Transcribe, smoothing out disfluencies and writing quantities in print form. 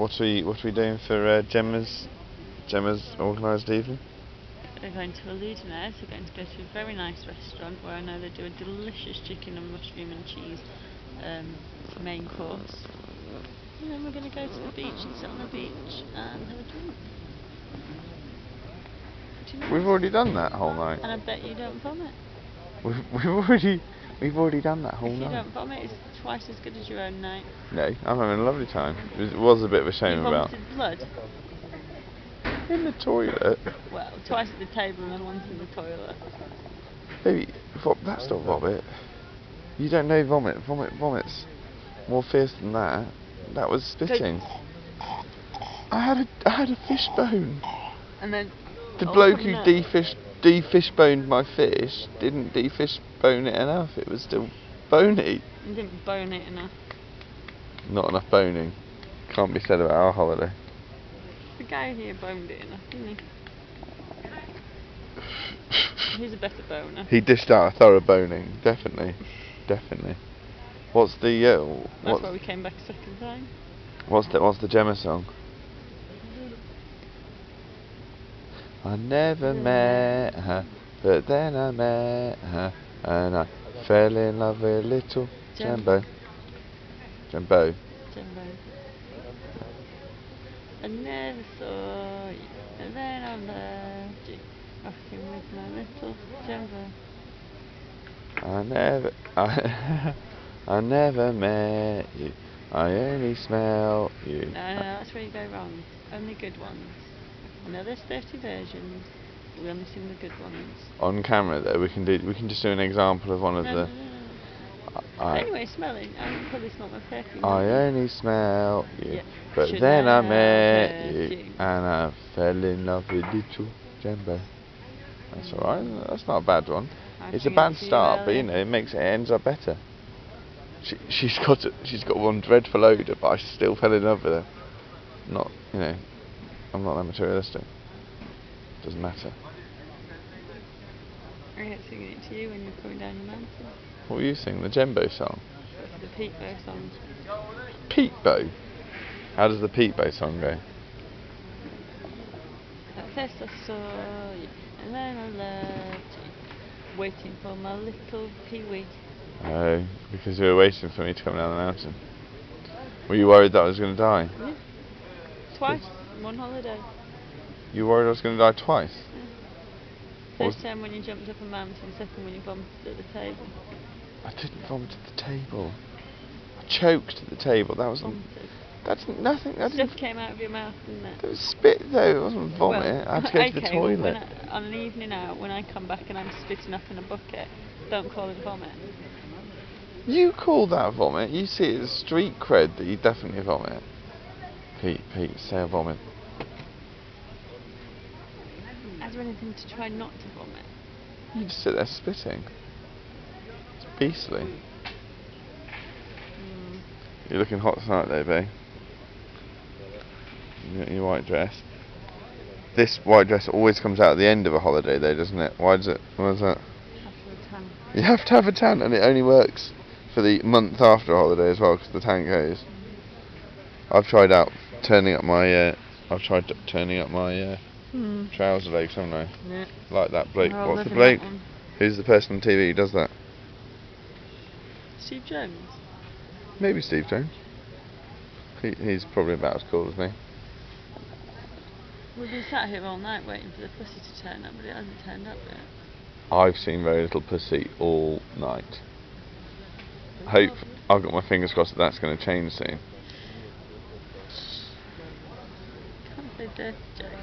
what are we doing for Gemma's organised evening? We're going to Aludinez. We're going to go to a very nice restaurant where I know they do a delicious chicken and mushroom and cheese main course. And then we're going to go to the beach and sit on the beach and have a drink. We've already done that whole night. And I bet you don't vomit. We've already done that whole If you night. don't vomit, it's twice as good as your own night. No, I'm having a lovely time. It was a bit of a shame You about. vomited blood? In the toilet. Well, twice at the table and then once in the toilet. Baby, that's not vomit. You don't know vomit. Vomit's more fierce than that. That was spitting. I had a fish bone. And then The bloke who defishboned my fish didn't defishbone it enough. It was still bony. You didn't bone it enough. Not enough boning. Can't be said about our holiday. The guy here boned it enough, didn't he? He's a better boner. He dished out a thorough boning. Definitely. What's the That's why we came back a second time. What's the Gemma song? I never met her, but then I met her, and I fell in love with little Jumbo. Jumbo. I never saw you, and then I loved you, rocking with my little Jumbo. I never met you. I only smell you. No, that's where you go wrong. Only good ones. I know there's 30 versions. We only sing the good ones. On camera, though, we can just do an example of one of the. Anyway, smelling. I can probably smell my perfume. I only smell you, yeah. but Should then I have met you, you. and I fell in love with little Jumbo. That's alright. That's not a bad one. It's a bad start, but you know, it ends up better. She's got one dreadful odour, but I still fell in love with her. Not, you know, I'm not that materialistic. Doesn't matter. I get singing it to you when you're coming down your mountain. What were you singing? The Jumbo song? That's the Peatbow song. Peatbow? How does the Peatbow song go? At first I saw you, and then I loved you, waiting for my little peewee. Oh, because you were waiting for me to come down the mountain. Were you worried that I was going to die? Yeah. Twice, in one holiday. You were worried I was going to die twice? Yeah. First time when you jumped up a mountain, second when you vomited at the table. I didn't vomit at the table. I choked at the table. That wasn't. Vomited. That's nothing. That Stuff came out of your mouth, didn't it? It was spit though. It wasn't vomit. Well, I had to go to the okay, well, toilet. on an evening out, when I come back and I'm spitting up in a bucket, don't call it vomit. You call that vomit? You see it as street cred that you definitely vomit. Pete, say a vomit. Is there anything to try not to vomit? You just sit there spitting. It's beastly. You're looking hot tonight though, babe. Your white dress. This white dress always comes out at the end of a holiday though, doesn't it? Why is that? After a tan. You have to have a tan, and it only works for the month after a holiday as well, because the tan goes. I've tried turning up my trouser legs, haven't I? Yeah. Like that bloke. Oh, What's the bloke? Who's the person on TV who does that? Steve Jones. Maybe Steve Jones. He's probably about as cool as me. We've been sat here all night waiting for the pussy to turn up, but it hasn't turned up yet. I've seen very little pussy all night. Hope I've got my fingers crossed that that's going to change soon. Can't say dirty jokes.